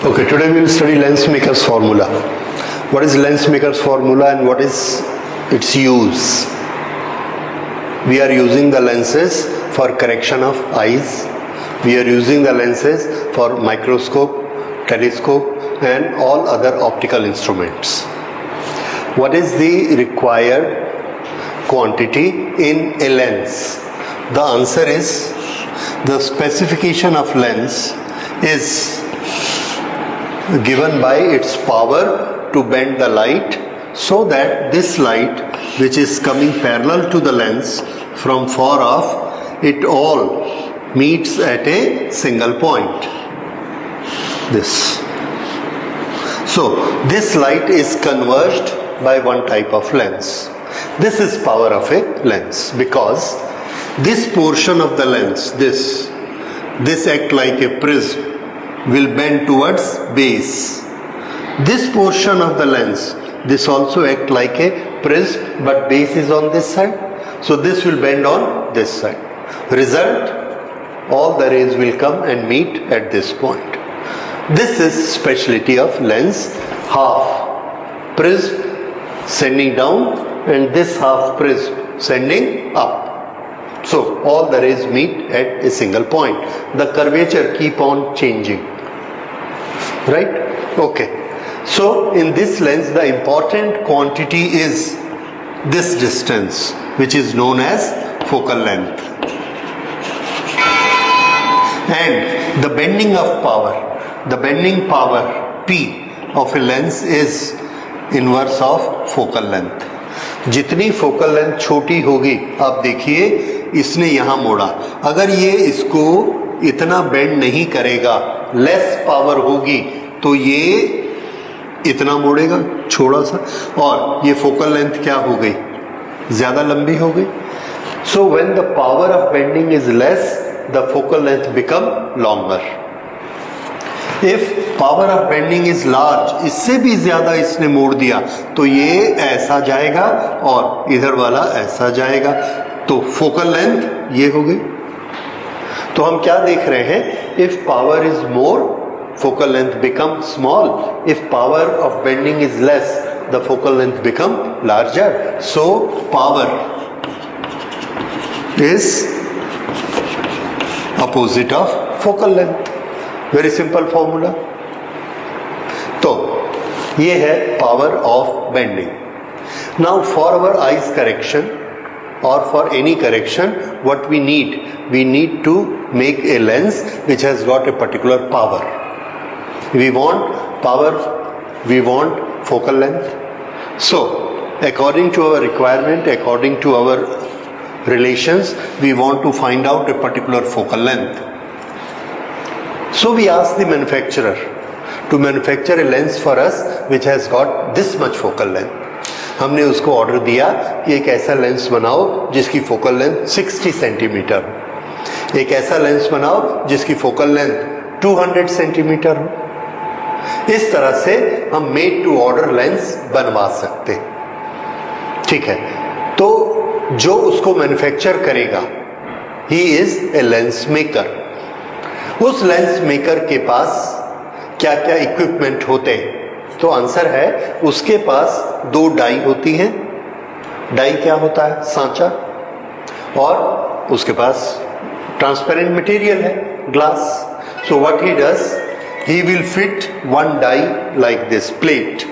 Okay, today we will study lens maker's formula. What is lens maker's formula and what is its use? We are using the lenses for correction of eyes. We are using the lenses for microscope, telescope and all other optical instruments. What is the required quantity in a lens? The answer is the specification of lens is given by its power to bend the light, so that this light which is coming parallel to the lens from far off, it all meets at a single point. This. So this light is converged by one type of lens. This is power of a lens, because this portion of the lens, this act like a prism, will bend towards base. This portion of the lens, this also act like a prism, but base is on this side, so this will bend on this side. Result, all the rays will come and meet at this point. This is speciality of lens, half prism sending down and this half prism sending up. So all the rays meet at a single point. The curvature keep on changing. Right? Okay. So in this lens the important quantity is this distance, which is known as focal length. And the bending of power, the bending power P of a lens is inverse of focal length. जितनी focal length छोटी होगी, आप देखिए इसने यहाँ मोड़ा, अगर ये इसको इतना बेंड नहीं करेगा, लेस पावर होगी, तो ये इतना मोड़ेगा छोटा सा, और ये फोकल लेंथ क्या हो गई, ज्यादा लंबी हो गई. So when the power of bending is less, the focal length become longer. If power of bending is large, इससे भी ज्यादा इसने मोड़ दिया, तो ये ऐसा जाएगा और इधर वाला ऐसा जाएगा, तो फोकल लेंथ ये हो गई. तो हम क्या देख रहे हैं, if power is more, focal length become small. If power of bending is less, the focal length become larger. So power is opposite of focal length. Very simple formula. तो ये है power of bending. Now for our eyes correction or for any correction, what we need to make a lens which has got a particular power. We want power, we want focal length. So according to our requirement, according to our relations, we want to find out a particular focal length. So we ask the manufacturer to manufacture a lens for us which has got this much focal length. हमने उसको order दिया कि एक ऐसा lens बनाओ जिसकी focal length 60 centimetre हो, एक ऐसा लेंस बनाओ जिसकी फोकल लेंथ 200 सेंटीमीटर हो. इस तरह से हम मेड टू ऑर्डर लेंस बनवा सकते हैं. ठीक है. तो जो उसको मैन्युफैक्चर करेगा, he is a lens maker. उस लेंस मेकर के पास क्या क्या इक्विपमेंट होते हैं? तो आंसर है, उसके पास 2 डाई होती हैं. डाई क्या होता है? सांचा. और उसके पास ट्रांसपेरेंट मटेरियल है, glass. So what he does, he will fit one die like this plate.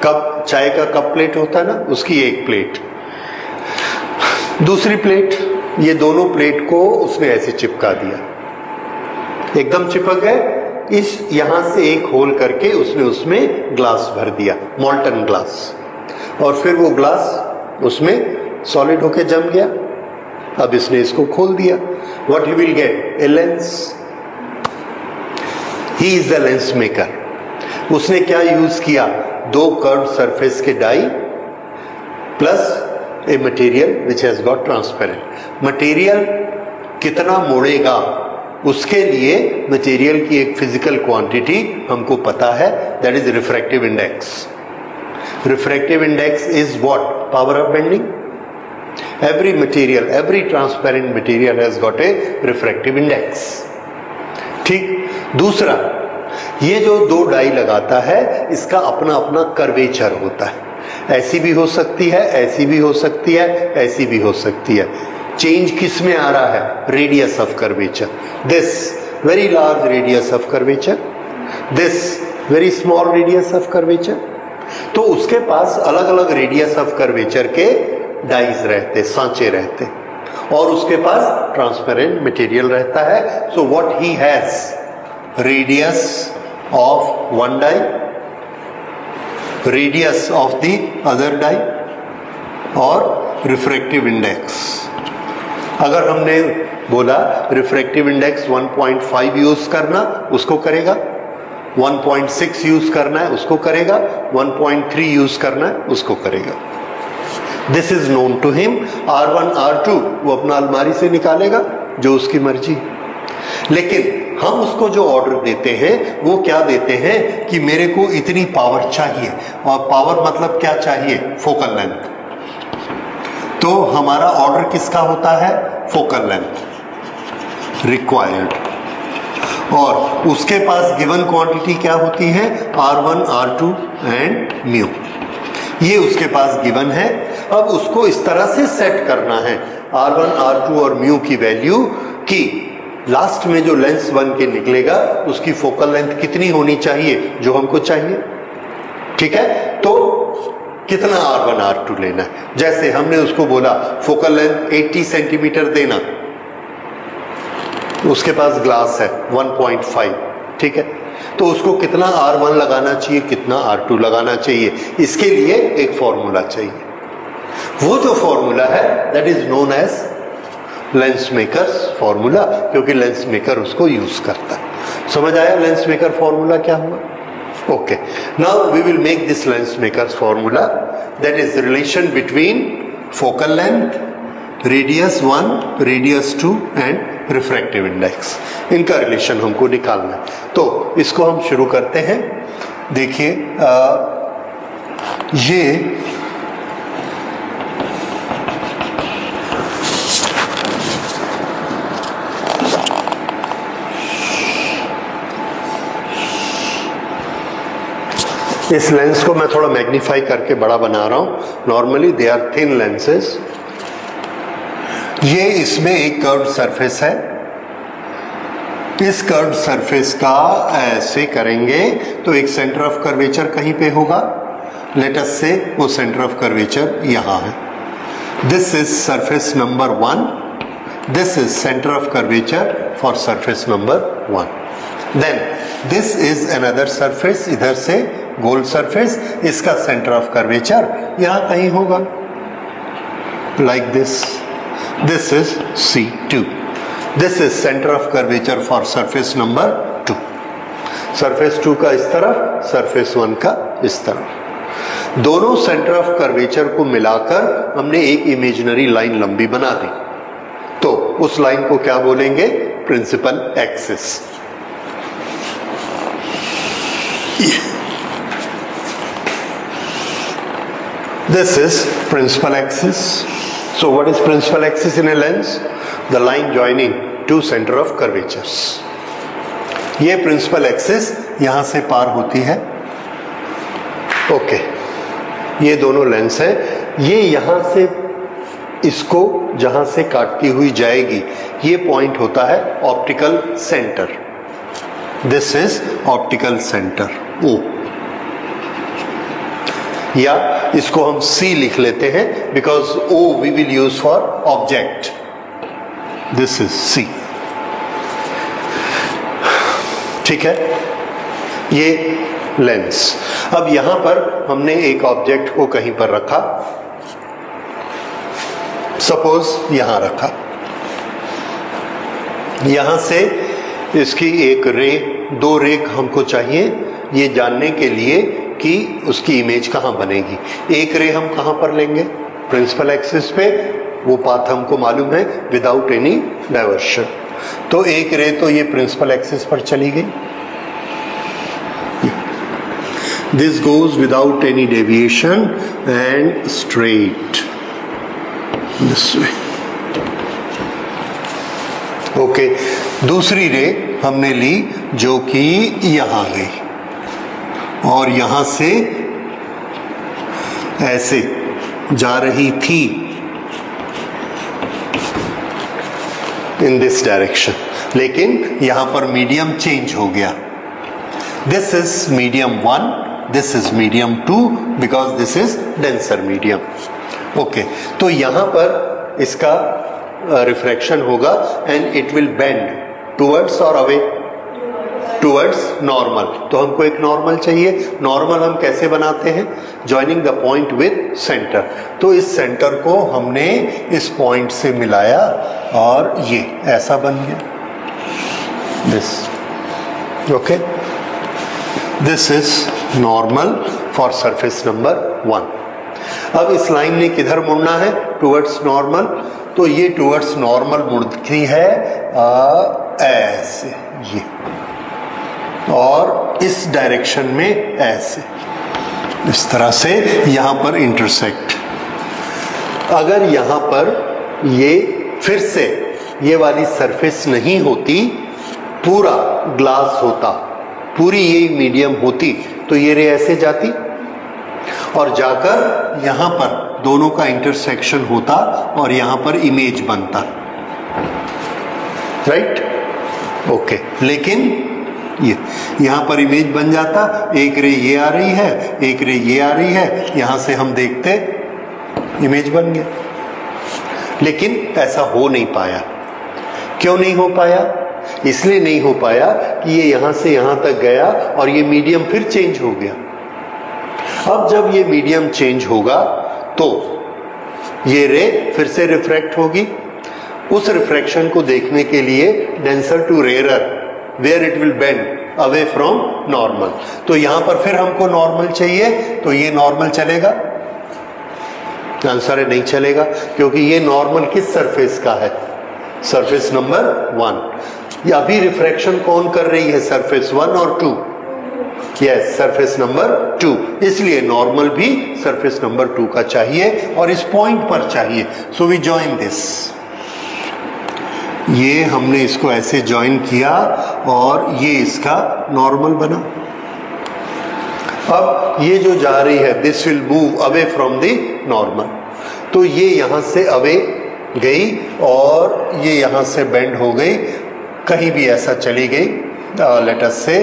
Cup, चाय का कप प्लेट होता है ना, उसकी एक प्लेट, दूसरी प्लेट, ये दोनों प्लेट को उसने ऐसे चिपका दिया, एकदम चिपक गए. इस यहां से एक होल करके उसने उसमें ग्लास भर दिया, मॉल्टन ग्लास, और फिर वो ग्लास उसमें सॉलिड होके जम गया. अब इसने इसको खोल दिया. What he will get? A lens. He is the lens maker. उसने क्या यूज किया? 2 कर्व सरफेस के die plus a material which has got transparent. Material कितना मोड़ेगा, उसके लिए मटेरियल की एक फिजिकल क्वांटिटी हमको पता है, that is refractive index. Refractive index is what? Power of bending. Every material, every transparent material has got a refractive index. ठीक. दूसरा, ये जो दो डाई लगाता है इसका अपना अपना कर्वेचर होता है, ऐसी भी हो सकती है, ऐसी भी हो सकती है, ऐसी भी हो सकती है। चेंज किस में आ रहा है? Radius of curvature. This very large radius of curvature, this very small radius of curvature. तो उसके पास अलग अलग रेडियस ऑफ कर्वेचर के डाइज रहते, सांचे रहते, और उसके पास ट्रांसपेरेंट मटेरियल रहता है। So what he has, radius of one die, radius of the other die और रिफ्रैक्टिव इंडेक्स। अगर हमने बोला रिफ्रैक्टिव इंडेक्स 1.5 यूज करना, उसको करेगा, 1.6 यूज करना है उसको करेगा, 1.3 यूज करना है उसको करेगा। This is known to him. R1 R2 वो अपना अलमारी से निकालेगा, जो उसकी मर्जी। लेकिन हम उसको जो ऑर्डर देते हैं वो क्या देते हैं कि मेरे को इतनी पावर चाहिए, और पावर मतलब क्या चाहिए? Focal length. तो हमारा ऑर्डर किसका होता है? फोकल लेंथ रिक्वायर्ड, और उसके पास गिवन क्वांटिटी क्या होती है? R1 R2 एंड म्यू, ये उसके पास गिवन है। अब उसको इस तरह से सेट करना है R1 R2 और म्यू की वैल्यू कि लास्ट में जो लेंस बन के निकलेगा उसकी फोकल लेंथ कितनी होनी चाहिए, जो हमको चाहिए। ठीक है, तो कितना R1 R2 लेना है। जैसे हमने उसको बोला फोकल लेंथ 80 सेंटीमीटर देना, उसके पास ग्लास है 1.5, ठीक है, तो उसको कितना R1 लगाना चाहिए, कितना R2 लगाना चाहिए, इसके लिए एक फॉर्मूला चाहिए। वो जो फॉर्मूला है that is known as lens makers formula, क्योंकि लेंस मेकर उसको यूज करता है। समझ आया लेंस मेकर फॉर्मूला क्या हुआ? Okay, now we will make this lens makers formula, that is relation between focal length, radius 1, radius 2 and refractive index. इनका relation हमको निकालना है। तो इसको हम शुरू करते हैं। देखिए ये इस लेंस को मैं थोड़ा मैग्नीफाई करके बड़ा बना रहा हूं। Normally they are thin lenses. ये इसमें एक कर्व्ड सरफेस है। इस कर्व्ड सरफेस का ऐसे करेंगे तो एक सेंटर ऑफ कर्वेचर कहीं पे होगा। लेट अस से वो सेंटर ऑफ कर्वेचर यहां है। This is surface number 1, this is centre of curvature for surface number 1। Then this is another surface, इधर से गोल सरफेस, इसका सेंटर ऑफ कर्वेचर यहां कहीं होगा, like this. This is C2, this is centre of curvature for surface number 2। Surface 2 का इस तरफ, सरफेस 1 का इस तरफ। दोनों सेंटर ऑफ कर्वेचर को मिलाकर हमने एक इमेजिनरी लाइन लंबी बना दी। तो उस लाइन को क्या बोलेंगे? Principal axis. This is principal axis. So what is principal axis in a lens? The line joining two center of curvatures. ये principal axis यहां से पार होती है। ओके, ये दोनों लेंस है। ये यहां से इसको जहां से काटती हुई जाएगी, ये पॉइंट होता है optical centre. This is optical centre O, या इसको हम C लिख लेते हैं because O we will use for object. This is C, ठीक है, ये लेंस। अब यहां पर हमने एक ऑब्जेक्ट को कहीं पर रखा, सपोज यहां रखा। यहां से इसकी एक रे, 2 रे हमको चाहिए ये जानने के लिए कि उसकी इमेज कहां बनेगी। एक रे हम कहां पर लेंगे? प्रिंसिपल एक्सिस पे। वो पाथ हमको मालूम है विदाउट एनी डाइवर्शन। तो एक रे तो ये प्रिंसिपल एक्सिस पर चली गई। This goes without any deviation and straight this way. Okay, दूसरी रे हमने ली जो कि यहां गई और यहां से ऐसे जा रही थी इन दिस डायरेक्शन, लेकिन यहां पर मीडियम चेंज हो गया. This is medium 1, this is medium 2 because this is denser medium. Okay, तो यहां पर इसका रिफ्रैक्शन होगा and it will bend towards और अवे, टुवर्ड्स नॉर्मल. तो हमको एक नॉर्मल चाहिए. नॉर्मल हम कैसे बनाते हैं? Joining the point with centre. तो इस सेंटर को हमने इस पॉइंट से मिलाया और ये ऐसा बन गया, this. Okay, this is normal for surface number 1. अब इस लाइन ने किधर मुड़ना है? Towards normal. तो ये टुवर्ड्स नॉर्मल मुड़ती है ऐसे, ये, और इस डायरेक्शन में ऐसे, इस तरह से यहां पर इंटरसेक्ट. अगर यहां पर ये फिर से ये वाली सरफेस नहीं होती, पूरा ग्लास होता, पूरी ये मीडियम होती, तो ये रे ऐसे जाती और जाकर यहां पर दोनों का इंटरसेक्शन होता और यहां पर इमेज बनता. राइट? ओके, लेकिन ये यहां पर इमेज बन जाता. एक रे ये आ रही है, एक रे ये आ रही है, यहां से हम देखते इमेज बन गया. लेकिन ऐसा हो नहीं पाया. क्यों नहीं हो पाया? इसलिए नहीं हो पाया कि ये यहां से यहां तक गया और ये मीडियम फिर चेंज हो गया. अब जब ये मीडियम चेंज होगा तो ये रे फिर से रिफ्रैक्ट होगी. उस रिफ्रैक्शन को देखने के लिए denser to rare where it will bend away from normal. तो यहां पर फिर हमको नॉर्मल चाहिए, तो ये नॉर्मल चलेगा? आंसर है नहीं चलेगा, क्योंकि ये नॉर्मल किस सरफेस का है? Surface number 1. या अभी रिफ्रैक्शन कौन कर रही है? सरफेस 1 और 2. Yes, surface number 2. इसलिए नॉर्मल भी सरफेस नंबर 2 का चाहिए और इस पॉइंट पर चाहिए. So we join this. ये हमने इसको ऐसे ज्वाइन किया और ये इसका नॉर्मल बना. अब ये जो जा रही है, this will move away from the normal. तो ये यहां से अवे गई और ये यहां से बेंड हो गई, कहीं भी ऐसा चली गई. लेट अस से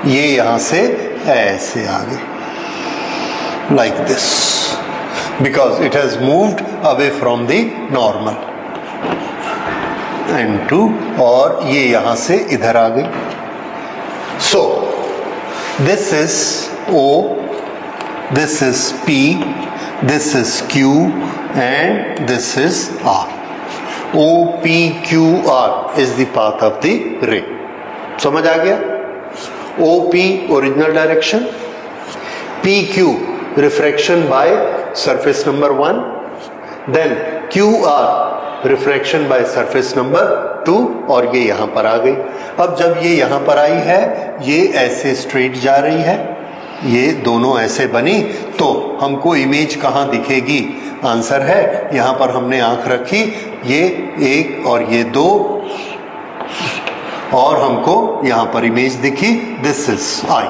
ये यहां से ऐसे आ गई like this, because it has moved away from the normal. and 2 और ये यहां से इधर आ गई. So this is O, this is P, this is Q and this is R. O, P, Q, R is the path of the ray. समझ आ गया? O, P original direction, P, Q refraction by surface number 1, then QR refraction by surface number 2 और ये यहां पर आ गई. अब जब ये यहां पर आई है, ये ऐसे स्ट्रेट जा रही है, ये दोनों ऐसे बनी, तो हमको इमेज कहां दिखेगी? आंसर है यहां पर हमने आंख रखी, ये 1 और ये 2 और हमको यहां पर इमेज दिखी, दिस इज आई.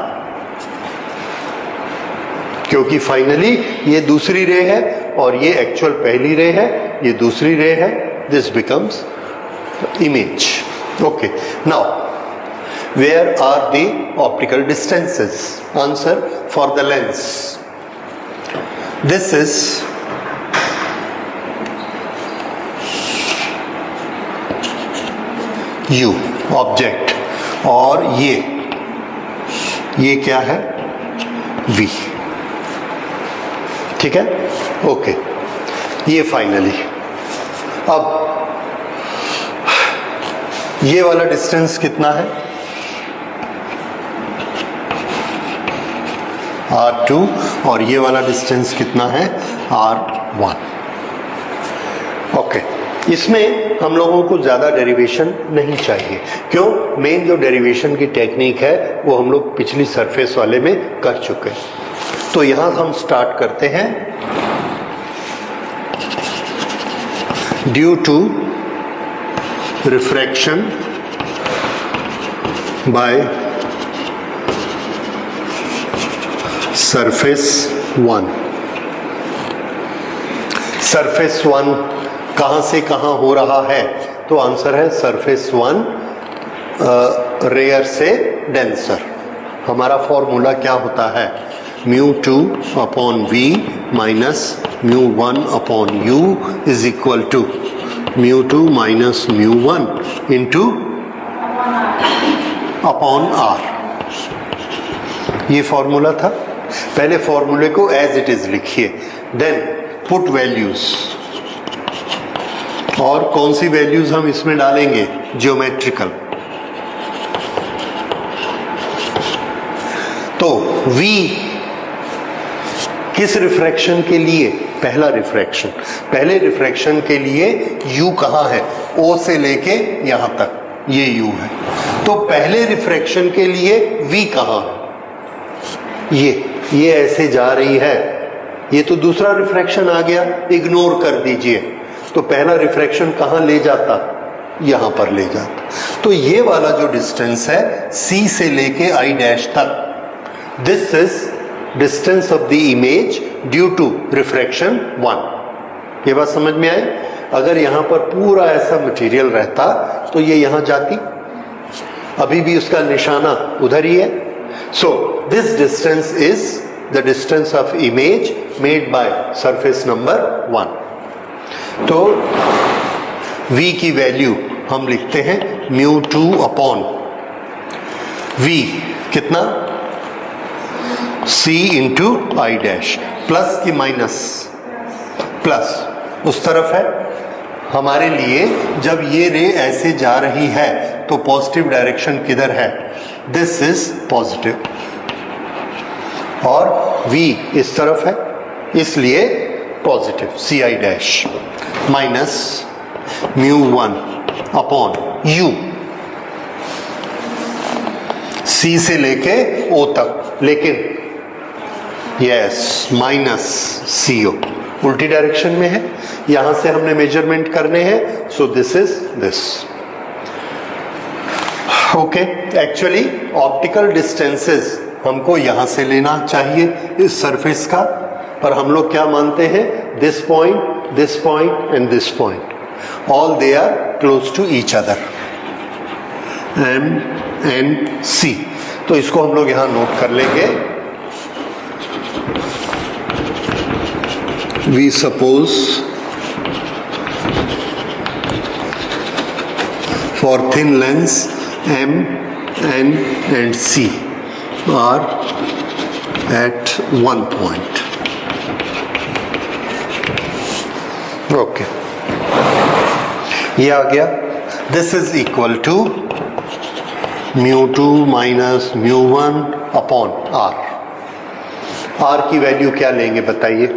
क्योंकि फाइनली ये दूसरी रे है और ये एक्चुअल पहली रे है, ये दूसरी रे है, this becomes image. Okay, now where are the optical distances? Answer for the lens, this is U object और ये क्या है? V. ठीक है? ओके, ये फाइनली. अब ये वाला डिस्टेंस कितना है? R2 और ये वाला डिस्टेंस कितना है? R1. ओके, इसमें हम लोगों को ज़्यादा डेरिवेशन नहीं चाहिए. क्यों? मेन जो डेरिवेशन की टेक्निक है वो हम लोग पिछली सरफेस वाले में कर चुके हैं. तो यहां हम स्टार्ट करते हैं. Due to refraction by surface 1। Surface 1 कहां से कहां हो रहा है? तो आंसर है सरफेस 1 रेयर से डेंसर। हमारा फॉर्मूला क्या होता है? μ2 upon v minus μ1 upon u is equal to μ2 minus μ1 into upon r। ये फॉर्मूला था। पहले फॉर्मूले को एज इट इज लिखिए, देन पुट वैल्यूज। और कौन सी वैल्यूज हम इसमें डालेंगे? ज्योमेट्रिकल। तो v किस रिफ्रैक्शन के लिए? पहला रिफ्रैक्शन। पहले रिफ्रैक्शन के लिए u कहां है? o से लेके यहां तक, ये u है। तो पहले रिफ्रैक्शन के लिए v कहां है? ये ऐसे जा रही है। ये तो दूसरा रिफ्रैक्शन आ गया, इग्नोर कर दीजिए। तो पहला रिफ्रैक्शन कहां ले जाता? यहां पर ले जाता। तो ये वाला जो डिस्टेंस है c से लेके i डैश तक, this is distance of the image due to refraction 1। ये बात समझ में आई? अगर यहां पर पूरा ऐसा मटेरियल रहता तो ये यहां जाती, अभी भी उसका निशाना उधर ही है। So this distance is the distance of image made by surface number 1। तो v की वैल्यू हम लिखते हैं μ2 अपॉन v, कितना? c इंटू आई डैश। प्लस की माइनस? प्लस। उस तरफ है हमारे लिए। जब ये रे ऐसे जा रही है तो पॉजिटिव डायरेक्शन किधर है? This is positive. और v इस तरफ है, इसलिए positive C I dash minus μ1 upon u, c से लेके o तक, लेकिन यस माइनस CO, उल्टी डायरेक्शन में है। यहां से हमने मेजरमेंट करने हैं, so this is this. Okay, actually optical distances हमको यहां से लेना चाहिए इस सरफेस का, पर हम लोग क्या मानते हैं? This point and this point, all they are close to each other, M and C। तो इसको हम लोग यहां नोट कर लेंगे। We suppose for thin lens M, N and C are at one point. Okay, ये आ गया। This is equal to μ2 minus μ1 upon R। R की वैल्यू क्या लेंगे बताइए?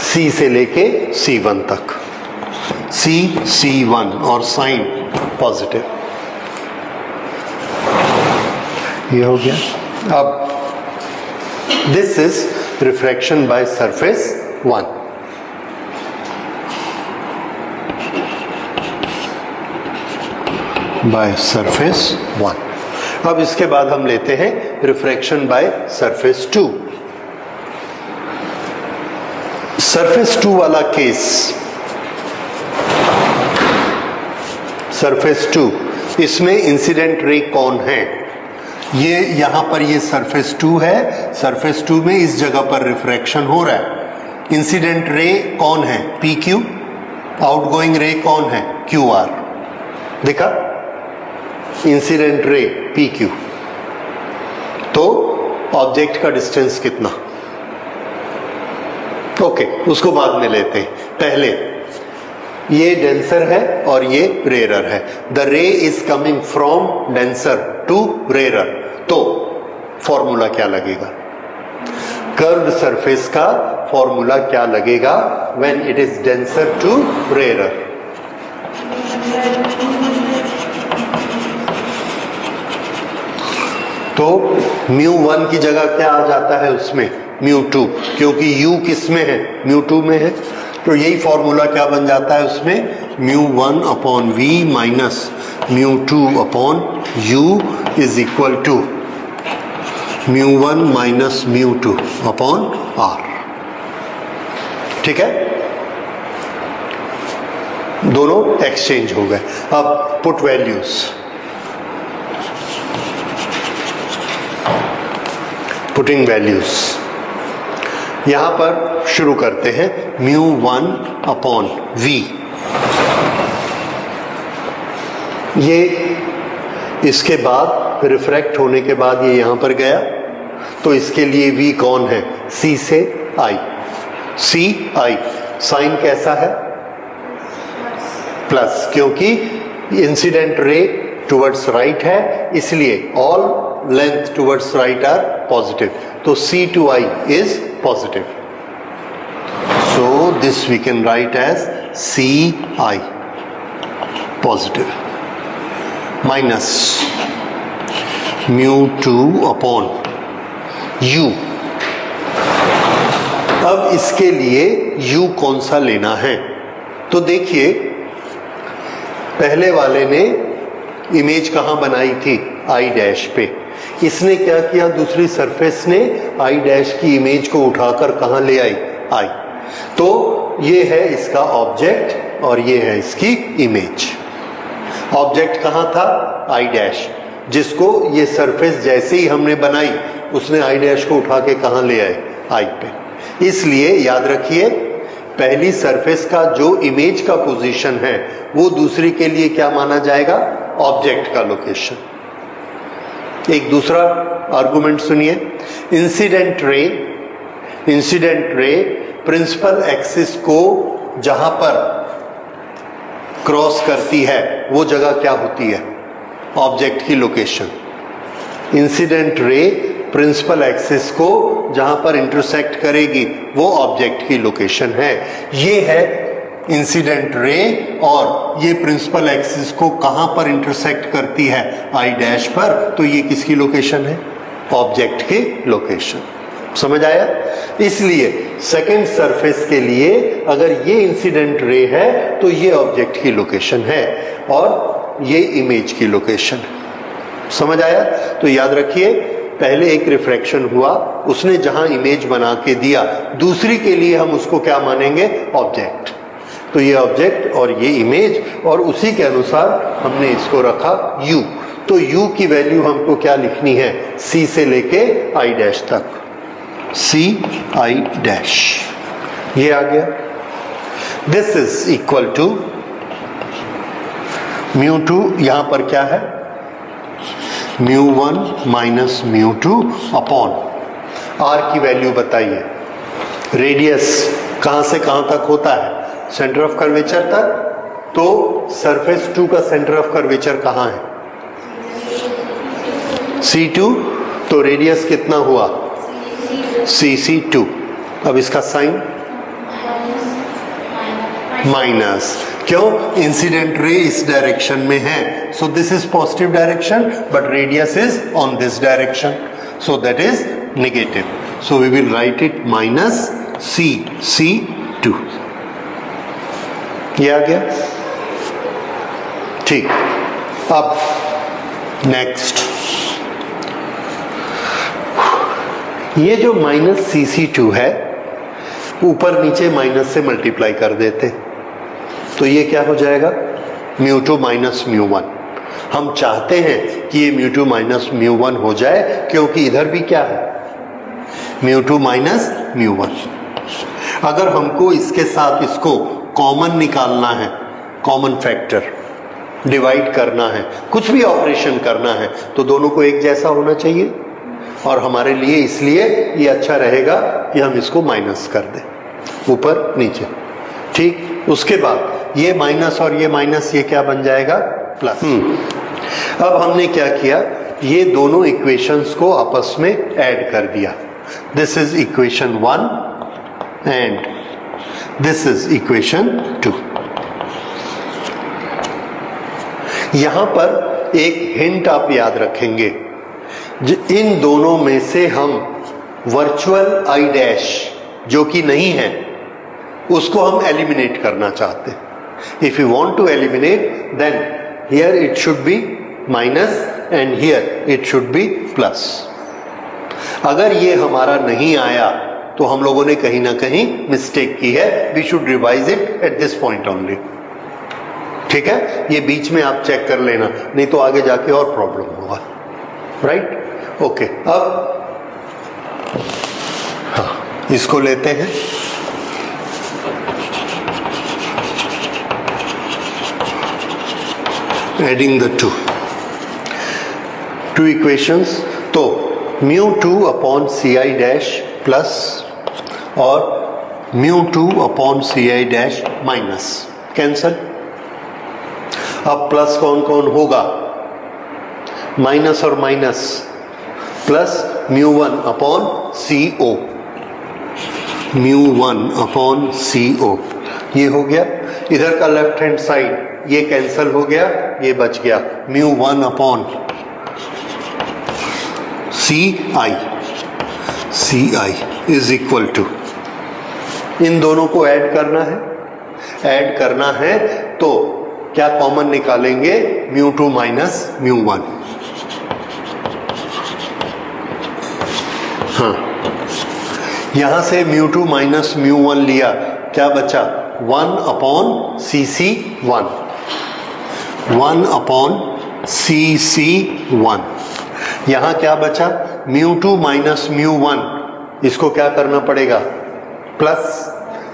C से लेके C1 तक, C1 और साइन पॉजिटिव। ये हो गया। अब this is refraction by surface 1। Bye surface 1। अब इसके बाद हम लेते हैं रिफ्रैक्शन बाय सरफेस 2। सरफेस 2 वाला केस, सरफेस 2, इसमें इंसिडेंट रे कौन है? ये यहां पर ये सरफेस 2 है। सरफेस 2 में इस जगह पर रिफ्रैक्शन हो रहा है। इंसिडेंट रे कौन है? PQ। आउटगोइंग रे कौन है? QR। देखा? Incident ray PQ। तो ऑब्जेक्ट का डिस्टेंस कितना? ओके, उसको बाद में लेते हैं। पहले ये डेंसर है और ये रेयर है। The ray is coming from denser to rare. तो फॉर्मूला क्या लगेगा? कर्व्ड सरफेस का फॉर्मूला क्या लगेगा when it is denser to rare? तो μ1 की जगह क्या आ जाता है उसमें? μ2, क्योंकि u किस में है? μ2 में है। तो यही फॉर्मूला क्या बन जाता है उसमें? μ1 upon v minus μ2 upon u is equal to μ1 minus μ2 upon r। ठीक है, दोनों एक्सचेंज हो गए। अब पुट वैल्यूज, पुटिंग वैल्यूज यहां पर शुरू करते हैं। μ1 अपॉन v, ये इसके बाद रिफ्रैक्ट होने के बाद ये यहां पर गया, तो इसके लिए v कौन है? c से i। c i साइन कैसा है? प्लस, क्योंकि इंसिडेंट रे टुवर्ड्स राइट है, इसलिए all length towards right are positive, तो c to i is positive. So this we can write as ci positive minus μ2 upon u। अब इसके लिए u कौन सा लेना है? तो देखिए, पहले वाले ने इमेज कहां बनाई थी? i डैश पे। इसने क्या किया? दूसरी सरफेस ने i डैश की इमेज को उठाकर कहां ले आई? i। तो ये है इसका ऑब्जेक्ट और ये है इसकी इमेज। ऑब्जेक्ट कहां था? i डैश, जिसको ये सरफेस जैसे ही हमने बनाई उसने i डैश को उठा के कहां ले आए? i पे। इसलिए याद रखिए, पहली सरफेस का जो इमेज का पोजीशन है वो दूसरी के लिए क्या माना जाएगा? ऑब्जेक्ट का लोकेशन। एक दूसरा आर्गुमेंट सुनिए। इंसिडेंट रे प्रिंसिपल एक्सिस को जहां पर क्रॉस करती है वो जगह क्या होती है? ऑब्जेक्ट की location. Incident ray principal axis को जहां पर इंटरसेक्ट करेगी वो ऑब्जेक्ट की लोकेशन है। ये है इंसिडेंट रे, और ये प्रिंसिपल एक्सिस को कहां पर इंटरसेक्ट करती है? i डैश पर, तो ये किसकी लोकेशन है? ऑब्जेक्ट की लोकेशन। समझ आया? इसलिए सेकंड सरफेस के लिए अगर ये इंसिडेंट रे है तो ये ऑब्जेक्ट की लोकेशन है और ये इमेज की लोकेशन है। समझ आया? तो याद रखिए, पहले एक रिफ्रैक्शन हुआ, उसने जहां इमेज बना के दिया, दूसरी के लिए हम उसको क्या मानेंगे? ऑब्जेक्ट। तो ये ऑब्जेक्ट और ये इमेज, और उसी के अनुसार हमने इसको रखा u। तो u की वैल्यू हमको क्या लिखनी है? c से लेके i डैश तक, c i डैश, ये आ गया। दिस इज इक्वल टू μ2, यहां पर क्या है? μ1 माइनस μ2 अपॉन r की वैल्यू बताइए। रेडियस कहां से कहां तक होता है? सेंटर ऑफ कर्वेचर तक। तो सरफेस 2 का सेंटर ऑफ कर्वेचर कहां है? C2। तो रेडियस कितना हुआ? CC2। अब इसका साइन माइनस, क्यों? इंसिडेंट रे इस डायरेक्शन में है, so this is positive direction, but radius is on this direction, so that is negative. So we will write it minus CC2। ये आ गया। ठीक, अब नेक्स्ट, ये जो माइनस CC2 है, ऊपर नीचे माइनस से मल्टीप्लाई कर देते, तो ये क्या हो जाएगा? μ2 माइनस μ1। हम चाहते हैं कि ये μ2 माइनस μ1 हो जाए, क्योंकि इधर भी क्या है? μ2 माइनस μ1। अगर हमको इसके साथ इसको कॉमन निकालना है, कॉमन फैक्टर डिवाइड करना है, कुछ भी ऑपरेशन करना है, तो दोनों को एक जैसा होना चाहिए, और हमारे लिए इसलिए ये अच्छा रहेगा कि हम इसको माइनस कर दें, ऊपर नीचे। ठीक, उसके बाद ये माइनस और ये माइनस, ये क्या बन जाएगा? प्लस। अब हमने क्या किया? ये दोनों इक्वेशंस को आपस में ऐड कर दिया। This is equation 1 and this is equation 2। यहां पर एक हिंट आप याद रखेंगे, इन दोनों में से हम वर्चुअल i डैश जो कि नहीं है उसको हम एलिमिनेट करना चाहते हैं। If you want to eliminate, then here it should be minus and here it should be plus. अगर ये हमारा नहीं आया तो हम लोगों ने कहीं ना कहीं मिस्टेक की है. We should revise it at this point only. ठीक है, ये बीच में आप चेक कर लेना, नहीं तो आगे जाके और प्रॉब्लम होगा. Right, okay. अब हाँ, इसको लेते हैं. Adding the two equations. तो μ2 upon C I dash plus और μ2 upon C I dash minus cancel. अब प्लस कौन कौन होगा? माइनस और minus plus μ1 upon C O. μ1 upon C O ये हो गया. इधर का लेफ्ट हैंड साइड ये कैंसल हो गया, ये बच गया. μ1 upon C I is equal to, इन दोनों को ऐड करना है. ऐड करना है तो क्या कॉमन निकालेंगे? μ2 माइनस μ1. हाँ, यहां से μ2 माइनस μ1 लिया, क्या बचा? 1 अपॉन cc1. 1 upon cc1. यहां क्या बचा? μ2 माइनस μ1. इसको क्या करना पड़ेगा? Plus,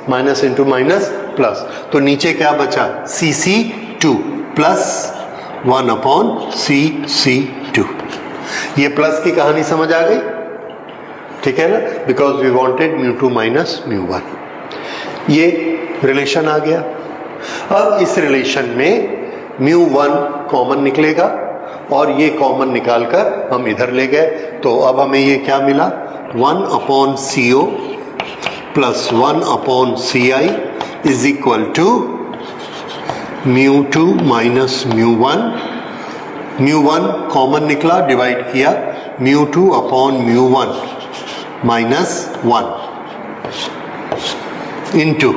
minus into minus plus. तो नीचे क्या बचा? cc2 plus 1 upon cc2. ये प्लस की कहानी समझ आ गई? ठीक है ना, बिकॉज वी वांटेड μ2 माइनस μ1. ये रिलेशन आ गया. अब इस रिलेशन में μ1 कॉमन निकलेगा और ये कॉमन निकालकर हम इधर ले गए. तो अब हमें ये क्या मिला? 1 upon C O plus 1 upon C I is equal to μ2 minus μ1. μ1 common निकला, डिवाइड किया, μ2 upon μ1 minus 1 into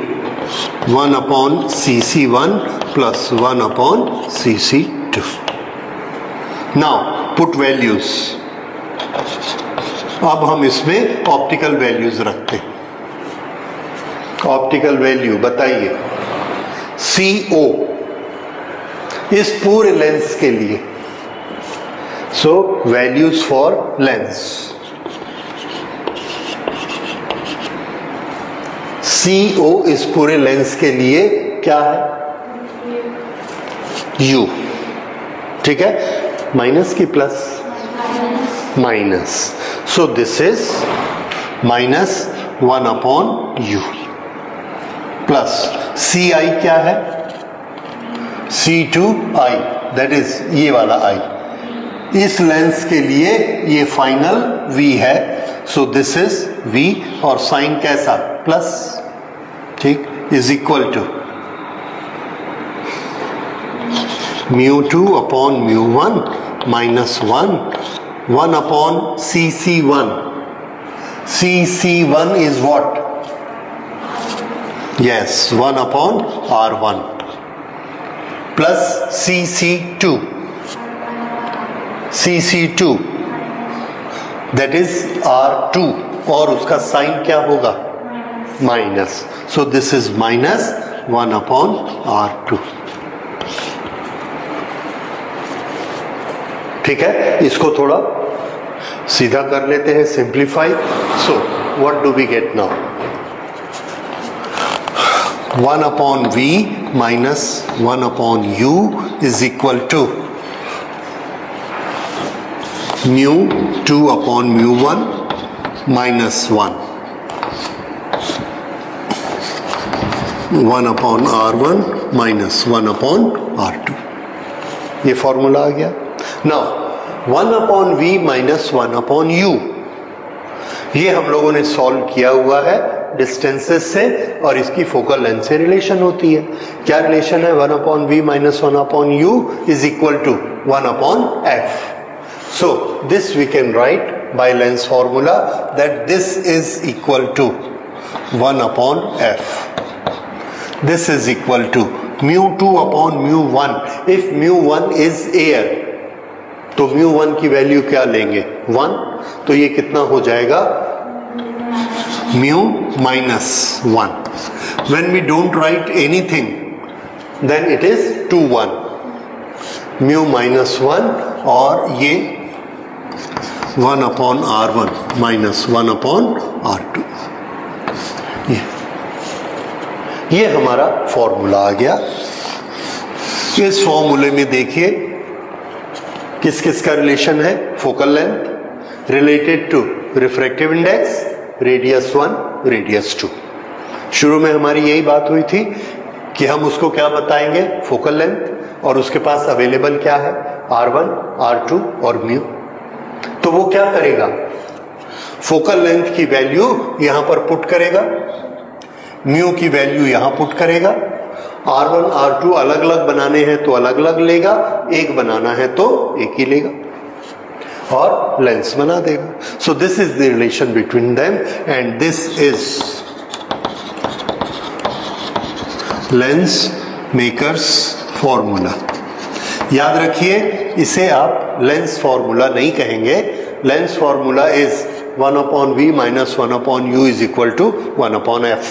1 upon cc1 plus 1 upon cc2. Now put values. अब हम इसमें ऑप्टिकल वैल्यूज रखते हैं. ऑप्टिकल वैल्यू बताइए. CO इस पूरे लेंस के लिए, so values for Lenz. CO इस पूरे लेंस के लिए क्या है? U. ठीक है, माइनस की plus? Minus. So this is minus 1 upon U plus C I क्या है? C2I, दैट इज ये वाला I. इस लेंस के लिए ये फाइनल V है. सो दिस इज V और साइन कैसा? प्लस. ठीक, is equal to μ2 upon μ1 minus 1 upon cc1. cc1 is what? Yes, 1 upon r1 plus cc2. cc2 that is r2 और उसका साइन क्या होगा? Minus. So this is minus 1 upon r2. ठीक है, इसको थोड़ा सीधा कर लेते हैं, simplify. So what do we get now? 1 upon v minus 1 upon u is equal to μ2 upon μ1 minus 1 upon r1 minus 1 upon r2. ये फॉर्मूला आ गया. Now 1 upon v minus 1 upon u, ये हम लोगों ने सॉल्व किया हुआ है डिस्टेंसेस से और इसकी फोकल लेंथ से रिलेशन होती है. क्या रिलेशन है? 1 upon v minus 1 upon u is equal to 1 upon f. So this we can write by lens formula that this is equal to 1 upon f. This is equal to μ2 upon μ1। If μ1 is air तो μ1 की value क्या लेंगे 1, तो ये कितना हो जाएगा μ minus 1। when we don't write anything then it is 2 1 μ minus 1 और ये 1 upon r1 minus 1 upon r2। ये हमारा फॉर्मूला आ गया। इस फॉर्मूले में देखिए किस किस का रिलेशन है, focal length related to refractive index, radius 1 radius 2। शुरू में हमारी यही बात हुई थी कि हम उसको क्या बताएंगे, फोकल लेंथ, और उसके पास अवेलेबल क्या है r1 r2 और म्यू। तो वो क्या करेगा, फोकल लेंथ की वैल्यू यहां पर पुट करेगा, म्यू की वैल्यू यहां पुट करेगा, r1 r2 अलग अलग बनाने हैं तो अलग अलग लेगा, एक बनाना है तो एक ही लेगा और लेंस बना देगा। सो this is the relation between them and this is lens makers formula. याद रखिए इसे आप लेंस फॉर्मूला नहीं कहेंगे, lens formula is 1 upon v minus 1 upon u is equal to 1 upon f।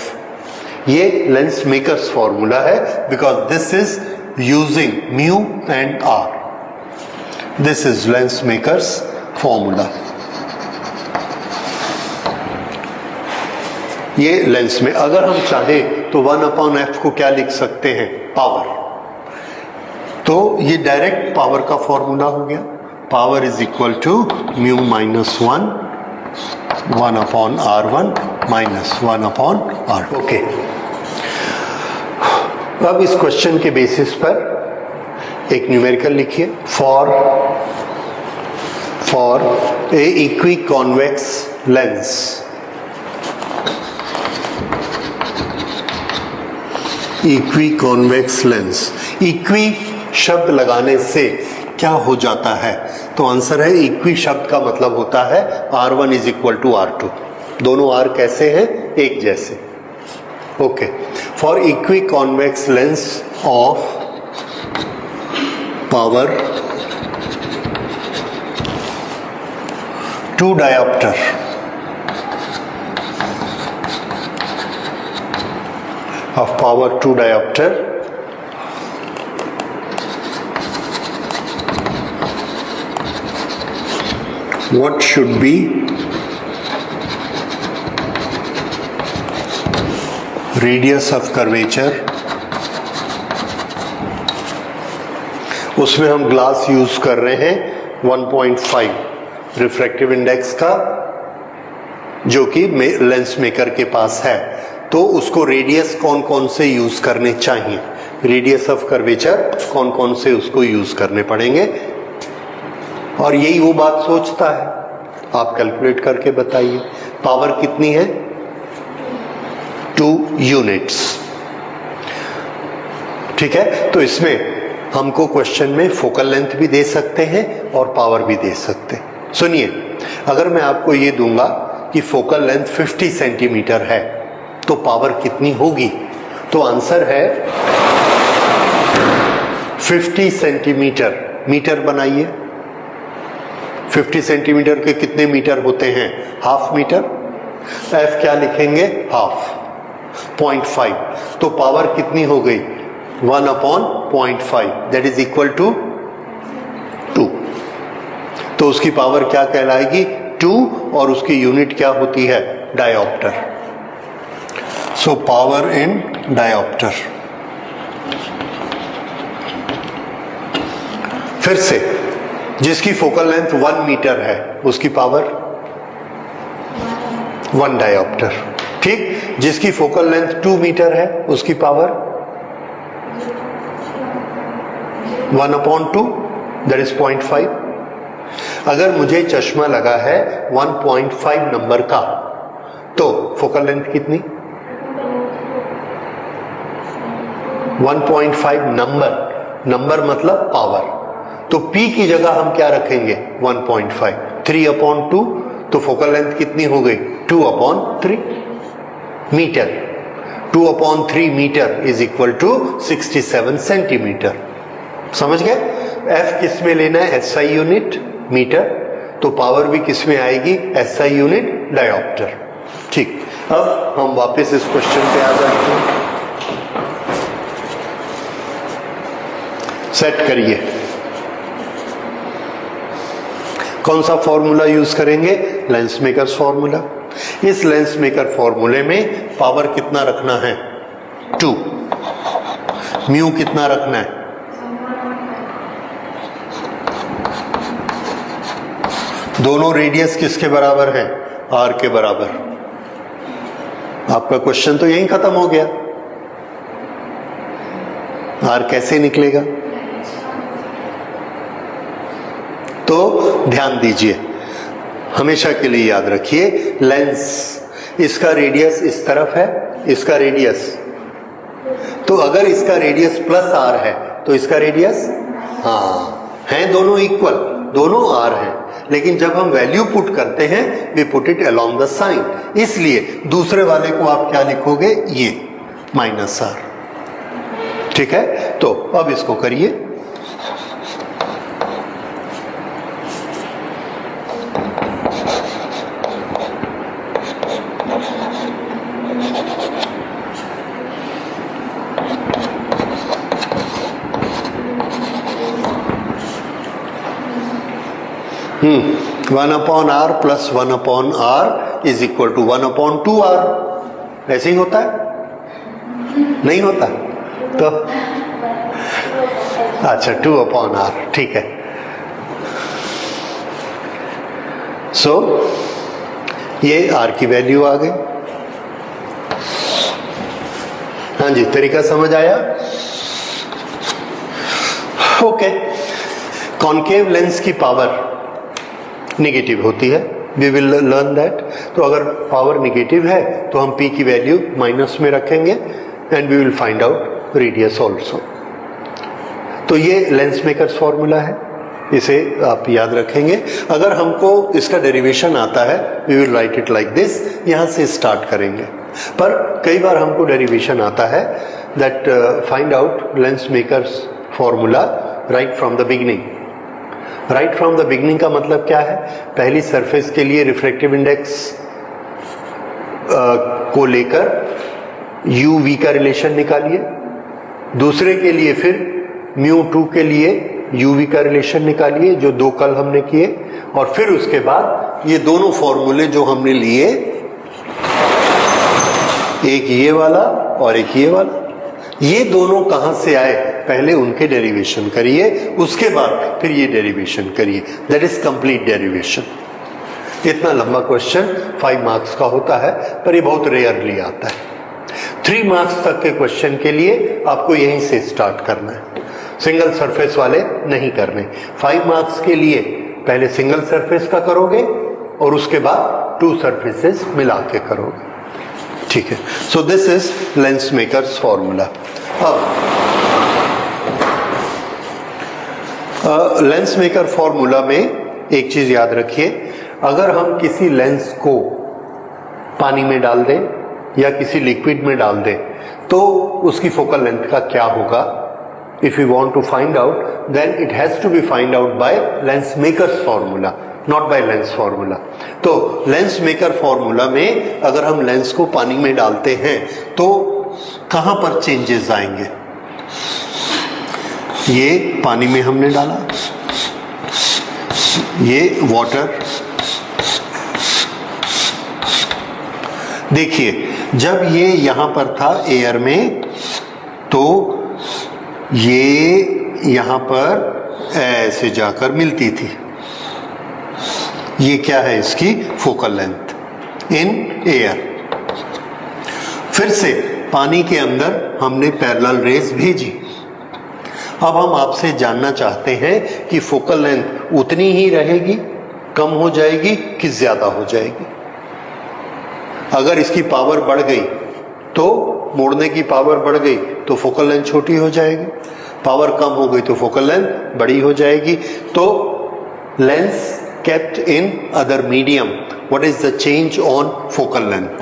ये लेंस मेकर्स फॉर्मूला है because this is using mu and r. This is lens makers formula. ये lens में अगर हम चाहें तो 1 अपॉन एफ को क्या लिख सकते हैं, पावर। तो ये डायरेक्ट पावर का फॉर्मूला हो गया, power is equal to mu minus 1 upon r1 minus 1 upon r2। Okay, अब इस क्वेश्चन के बेसिस पर एक न्यूमेरिकल लिखिए। For a equiconvex lens, equiconvex lens. Equi शब्द लगाने से क्या हो जाता है, तो आंसर है इक्वी शब्द का मतलब होता है r1 is equal to r2। दोनों r कैसे हैं, एक जैसे। Okay, for equi convex lens of power 2 diopter of power 2 diopter, what should be radius of curvature। उसमें हम ग्लास यूज कर रहे हैं 1.5 रिफ्रैक्टिव इंडेक्स का, जो कि लेंस मेकर के पास है। तो उसको रेडियस कौन कौन से यूज करने चाहिए, रेडियस ऑफ कर्वेचर कौन कौन से उसको यूज करने पड़ेंगे, और यही वो बात सोचता है। आप कैलकुलेट करके बताइए पावर कितनी है, 2 यूनिट्स। ठीक है, तो इसमें हमको क्वेश्चन में फोकल लेंथ भी दे सकते हैं और पावर भी दे सकते हैं। सुनिए, अगर मैं आपको ये दूंगा कि फोकल लेंथ 50 सेंटीमीटर है तो पावर कितनी होगी, तो आंसर है 50 सेंटीमीटर। मीटर बनाइए, 50 सेंटीमीटर के कितने मीटर होते हैं, हाफ मीटर। एफ क्या लिखेंगे, हाफ। 0.5, तो पावर कितनी हो गई, 1 upon 0.5, that is equal to 2। तो उसकी पावर क्या कहलाएगी, 2, और उसकी यूनिट क्या होती है, dioptre. So power in dioptre. फिर से, जिसकी फोकल लेंथ 1 मीटर है उसकी पावर 1 डायोप्टर। ठीक, जिसकी फोकल लेंथ 2 मीटर है उसकी पावर 1 अपॉन 2, दैट इज 0.5। अगर मुझे चश्मा लगा है 1.5 नंबर का, तो फोकल लेंथ कितनी, 1.5 नंबर मतलब पावर। तो P की जगह हम क्या रखेंगे, 1.5। 3 अपॉन 2, तो फोकल लेंथ कितनी हो गई, 2 upon 3 metre. 2/3 metre is equal to 67 centimetre. समझ गए? F किस में लेना है? SI यूनिट मीटर, तो पावर भी किस में आएगी? SI unit dioptre. ठीक, अब हम वापस इस क्वेश्चन पे आ जाते हैं। सेट करिए, कौन सा फॉर्मूला यूज करेंगे? Lens makers formula. इस लेंस मेकर फॉर्मूले में पावर कितना रखना है? 2। म्यू कितना रखना है? दोनों रेडियस किसके बराबर है? आर के बराबर। आपका क्वेश्चन तो यहीं खत्म हो गया। आर कैसे निकलेगा? तो ध्यान दीजिए, हमेशा के लिए याद रखिए, लेंस, इसका रेडियस इस तरफ है, इसका रेडियस, तो अगर इसका रेडियस प्लस आर है तो इसका रेडियस, हाँ, हैं दोनों इक्वल, दोनों आर हैं, लेकिन जब हम वैल्यू पुट करते हैं we put it along the sign, इसलिए दूसरे वाले को आप क्या लिखोगे? ये माइनस आर। ठीक है, तो अब इसको करिए। One upon r plus 1/r is equal to 1/2r। ऐसे ही होता है? नहीं होता? तो अच्छा, 2/r, ठीक है। सो ये r की वैल्यू आ गई। हाँ जी, तरीका समझ आया? ओके, कॉन्केव लेंस की पावर नेगेटिव होती है, वी विल लर्न दैट। तो अगर पावर नेगेटिव है तो हम p की वैल्यू माइनस में रखेंगे and we will find out radius also. तो ये लेंस मेकर्स फॉर्मूला है, इसे आप याद रखेंगे। अगर हमको इसका डेरिवेशन आता है we will write it like this, यहां से स्टार्ट करेंगे। पर कई बार हमको डेरिवेशन आता है that find out lens makers formula right from the beginning. Right from the beginning का मतलब क्या है? पहली सरफेस के लिए रिफ्रैक्टिव इंडेक्स को लेकर uv का रिलेशन निकालिए, दूसरे के लिए फिर μ2 के लिए uv का रिलेशन निकालिए, जो दो कल हमने किए, और फिर उसके बाद ये दोनों फॉर्मूले जो हमने लिए, एक ये वाला और एक ये वाला, ये दोनों कहां से आए? पहले उनके डेरिवेशन करिए, उसके बाद फिर ये डेरिवेशन करिए, दैट इज कंप्लीट डेरिवेशन। इतना लंबा क्वेश्चन 5 मार्क्स का होता है, पर ये बहुत रेयरली आता है। 3 मार्क्स तक के क्वेश्चन के लिए आपको यहीं से स्टार्ट करना है, सिंगल सरफेस वाले नहीं करने। 5 मार्क्स के लिए पहले सिंगल सरफेस का करोगे और उसके बाद 2 सरफेसेस मिला के करोगे। ठीक है, so this is lens makers formula. अब लेंस मेकर फॉर्मूला में एक चीज याद रखिए, अगर हम किसी लेंस को पानी में डाल दें या किसी लिक्विड में डाल दें तो उसकी फोकल लेंथ का क्या होगा? If you want to find out then it has to be find out by lens makers formula, not by lens formula. तो लेंस मेकर फॉर्मूला में अगर हम लेंस को पानी में डालते हैं तो कहां पर चेंजेस आएंगे? ये पानी में हमने डाला, ये वाटर, देखिए जब ये यहां पर था एयर में तो ये यहां पर ऐसे जाकर मिलती थी, ये क्या है? इसकी फोकल लेंथ इन एयर। फिर से पानी के अंदर हमने पैरेलल रेज भेजी। अब हम आपसे जानना चाहते हैं कि फोकल लेंथ उतनी ही रहेगी, कम हो जाएगी कि ज्यादा हो जाएगी? अगर इसकी पावर बढ़ गई तो मोड़ने की पावर बढ़ गई तो फोकल लेंथ छोटी हो जाएगी, पावर कम हो गई तो फोकल लेंथ बड़ी हो जाएगी। तो lens kept in other medium, what is the change on focal length?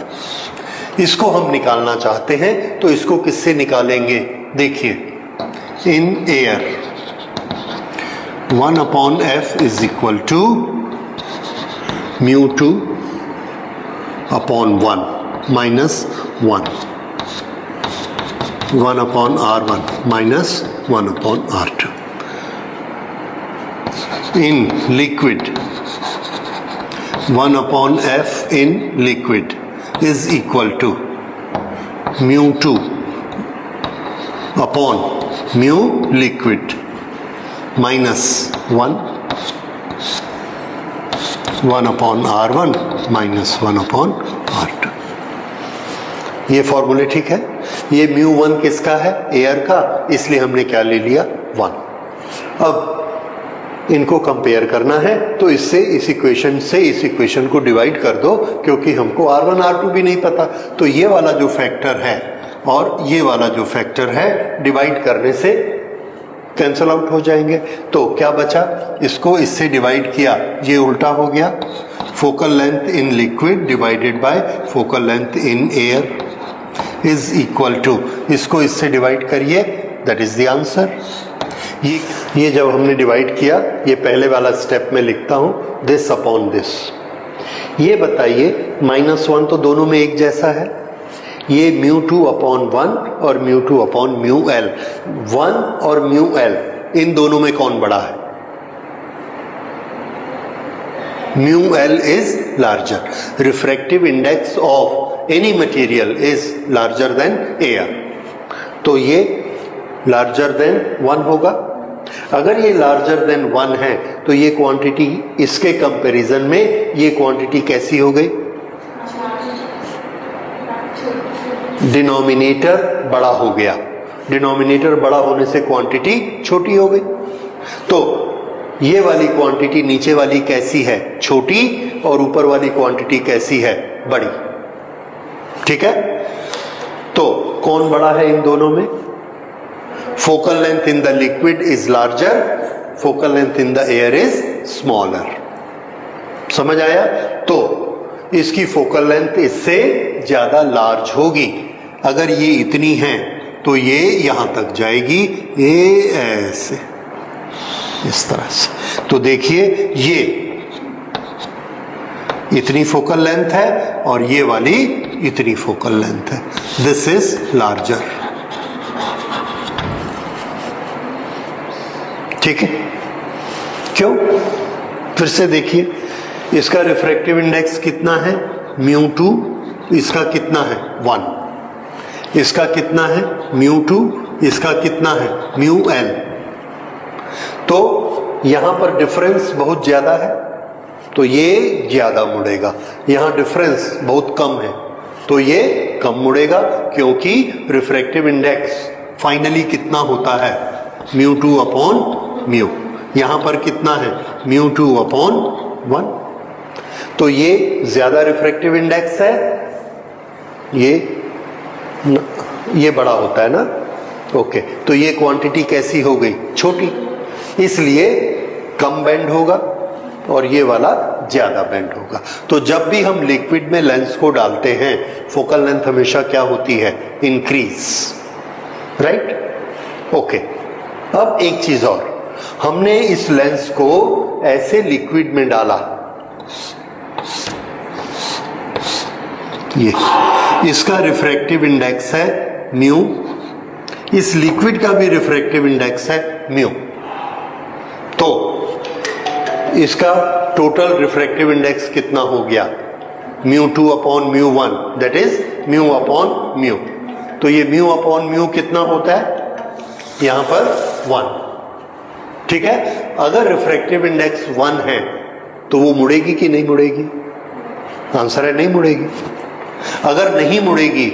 इसको हम निकालना चाहते हैं तो इसको किससे निकालेंगे? देखिए, in air 1/f is equal to μ2 upon 1 minus 1 1/r1 minus 1/r2 in liquid 1/f in liquid is equal to μ2 upon mu liquid minus 1/r1 minus 1/r2। ये फॉर्मूले ठीक है। ये μ1 किसका है? एयर का, इसलिए हमने क्या ले लिया? 1। अब इनको कंपेयर करना है तो इससे इस इक्वेशन से इस इक्वेशन को डिवाइड कर दो, क्योंकि हमको R1 R2 भी नहीं पता। तो ये वाला जो फैक्टर है और ये वाला जो फैक्टर है डिवाइड करने से कैंसल आउट हो जाएंगे। तो क्या बचा? इसको इससे डिवाइड किया, ये उल्टा हो गया। Focal length in liquid divided by focal length in air is equal to, इसको इससे डिवाइड करिए, दैट इज द आंसर। ये जब हमने डिवाइड किया, ये पहले वाला स्टेप में लिखता हूं, दिस अपॉन दिस। ये बताइए -1 तो दोनों में एक जैसा है। ये μ2 अपॉन 1 और μ2 अपॉन μl, 1 और μl इन दोनों में कौन बड़ा है? μl is larger. Refractive index of any material is larger than air, तो ये लार्जर देन 1 होगा। अगर ये लार्जर देन 1 है तो ये क्वांटिटी इसके कंपैरिजन में ये क्वांटिटी कैसी हो गई? डिनोमिनेटर बड़ा हो गया। डिनोमिनेटर बड़ा होने से क्वांटिटी छोटी हो गई। तो ये वाली क्वांटिटी नीचे वाली कैसी है? छोटी, और ऊपर वाली क्वांटिटी कैसी है? बड़ी। ठीक है, तो कौन बड़ा है इन दोनों में? Focal length in the liquid is larger, focal length in the air is smaller. समझ आया? तो इसकी फोकल लेंथ इससे ज्यादा लार्ज होगी। अगर ये इतनी है तो ये यहां तक जाएगी, ये ऐसे इस तरह से। तो देखिए, ये इतनी फोकल लेंथ है और ये वाली इतनी फोकल लेंथ है। This is larger. ठीक है, क्यों? फिर से देखिए, इसका रिफ्रैक्टिव इंडेक्स कितना है? μ2। इसका कितना है? 1। इसका कितना है? μ2। इसका कितना है? μl। तो यहां पर डिफरेंस बहुत ज्यादा है तो ये ज्यादा मुड़ेगा, यहां डिफरेंस बहुत कम है तो ये कम मुड़ेगा, क्योंकि रिफ्रैक्टिव इंडेक्स फाइनली कितना होता है? μ2 अपॉन μ। यहां पर कितना है? μ2 अपॉन 1। तो ये ज्यादा रिफ्रैक्टिव इंडेक्स है, ये बड़ा होता है ना। ओके, तो ये क्वांटिटी कैसी हो गई? छोटी, इसलिए कम बेंड होगा और ये वाला ज्यादा बेंड होगा। तो जब भी हम लिक्विड में लेंस को डालते हैं, फोकल लेंथ हमेशा क्या होती है? Increase, right? ओके, अब एक चीज और, हमने इस लेंस को ऐसे लिक्विड में डाला, ये इसका रिफ्रैक्टिव इंडेक्स है म्यू, इस लिक्विड का भी रिफ्रैक्टिव इंडेक्स है म्यू। तो इसका टोटल रिफ्रैक्टिव इंडेक्स कितना हो गया? μ2 upon μ1, that is mu upon mu. तो ये म्यू अपॉन म्यू कितना होता है? यहां पर 1। ठीक है, अगर रिफ्रैक्टिव इंडेक्स 1 है तो वो मुड़ेगी कि नहीं मुड़ेगी? आंसर है नहीं मुड़ेगी। अगर नहीं मुड़ेगी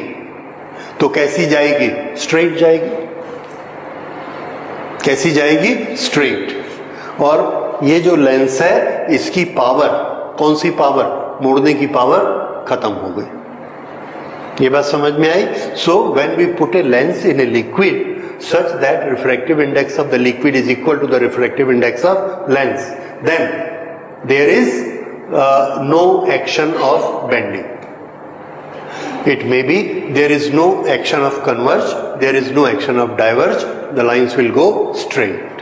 तो कैसी जाएगी? स्ट्रेट जाएगी। कैसी जाएगी? स्ट्रेट। और ये जो लेंस है, इसकी पावर, कौन सी पावर? मोड़ने की पावर खत्म हो गई। ये बात समझ में आई? So when we put a lens in a liquid such that refractive index of the liquid is equal to the refractive index of lens, then there is no action of bending. It may be there is no action of converge, there is no action of diverge, the lines will go straight.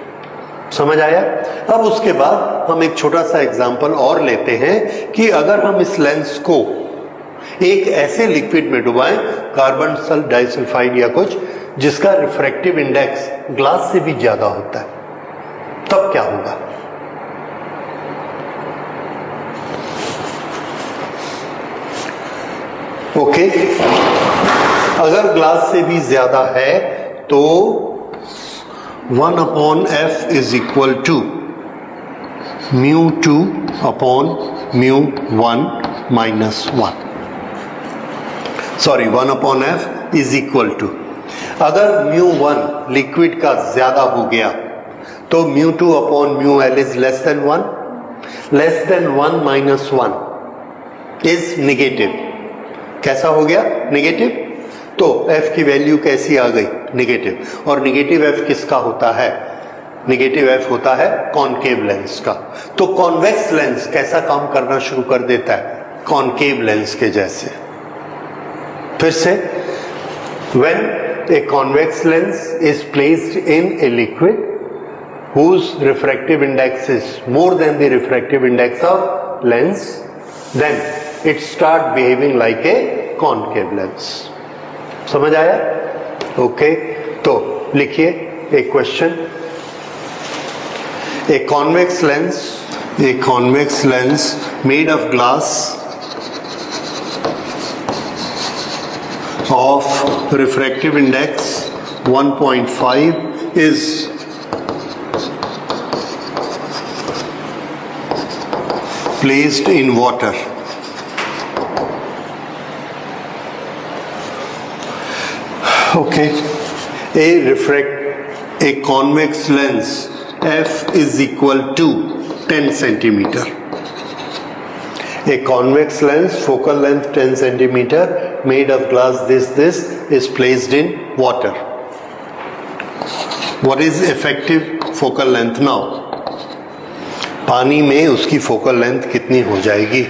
समझ आया? अब उसके बाद हम एक छोटा सा example और लेते हैं कि अगर हम इस लेंस को एक ऐसे लिक्विड में डुबाएं, कार्बन डाइसल्फाइड या कुछ, जिसका रिफ्रैक्टिव इंडेक्स ग्लास से भी ज्यादा होता है, तब क्या होगा? ओके, अगर ग्लास से भी ज्यादा है तो 1/f is equal to μ2 upon μ1 minus 1. Sorry, 1/f is equal to, अगर μ1 लिक्विड का ज्यादा हो गया तो μ2 upon μl is less than 1. Less than 1 minus 1 is negative. कैसा हो गया? नेगेटिव. तो f की वैल्यू कैसी आ गई? नेगेटिव. और नेगेटिव f किसका होता है? नेगेटिव f होता है कॉनकेव लेंस का. तो कॉन्वेक्स लेंस कैसा काम करना शुरू कर देता है? कॉनकेव लेंस के जैसे. फिर से, when a convex lens is placed in a liquid whose refractive index is more than the refractive index of lens, then it start behaving like a concave lens. समझ आया? ओके, तो लिखिए एक question. A convex lens made of glass of refractive index 1.5 is placed in water. Okay, a convex lens f is equal to 10 centimeter. A convex lens, focal length 10 centimeter, made of glass this is placed in water. What is effective focal length now? पानी में उसकी focal length कितनी हो जाएगी?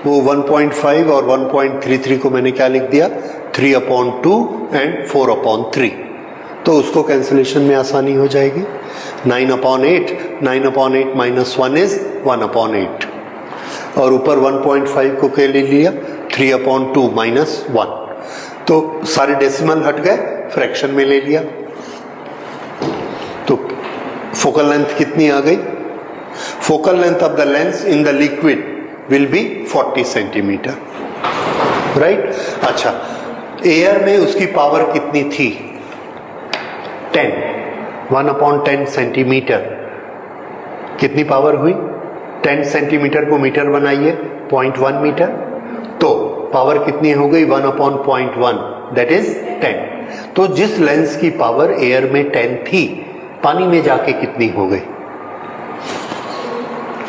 वो 1.5 और 1.33 को मैंने क्या लिख दिया? 3/2 एंड 4/3. तो उसको कैंसिलेशन में आसानी हो जाएगी. 9/8, 9/8 माइनस 1 इज 1/8. और ऊपर 1.5 को क्या ले लिया? 3/2 माइनस 1. तो सारे डेसिमल हट गए, फ्रैक्शन में ले लिया. तो फोकल लेंथ कितनी आ गई? Focal length of the lens in the liquid will be 40 centimetre, right? अच्छा, एयर में उसकी पावर कितनी थी? 10, 1/10 सेंटीमीटर। कितनी पावर हुई? 10 सेंटीमीटर को मीटर बनाइए, 0.1 मीटर, तो पावर कितनी हो गई? 1/0.1, दैट इज 10। तो जिस लेंस की पावर एयर में 10 थी, पानी में जाके कितनी हो गई?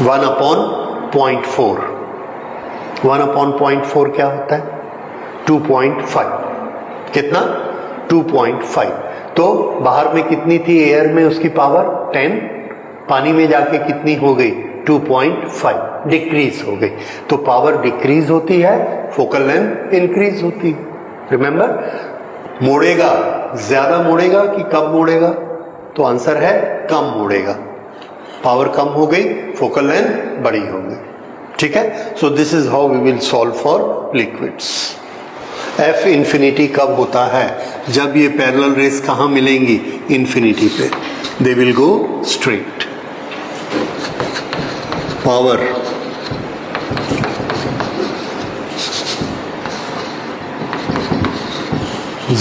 1/0.4। 1/0.4 क्या होता है? 2.5। कितना? 2.5। तो बाहर में कितनी थी एयर में उसकी पावर? 10, पानी में जाके कितनी हो गई? 2.5, डिक्रीज हो गई। तो पावर डिक्रीज होती है, फोकल लेंथ इंक्रीज होती है। रिमेंबर, मोड़ेगा, ज्यादा मोड़ेगा कि कम मोड़ेगा? तो आंसर है कम मोड़ेगा। पावर कम हो गई, फोकल लेंथ बड़ी हो गई। ठीक है? So this is how we will solve for liquids. F infinity कब होता है? जब ये पैरेलल रेस कहां मिलेंगी? इंफिनिटी पे, they will go straight. Power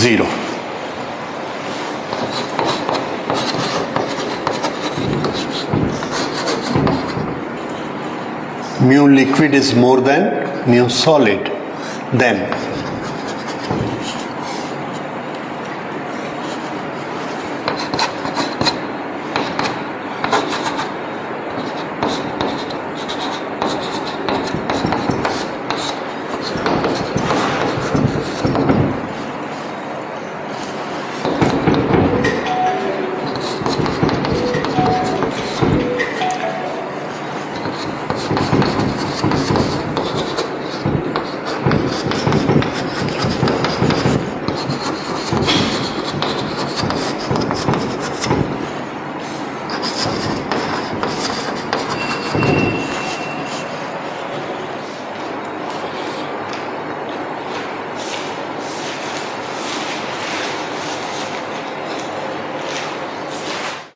zero. Mu liquid is more than mu solid, then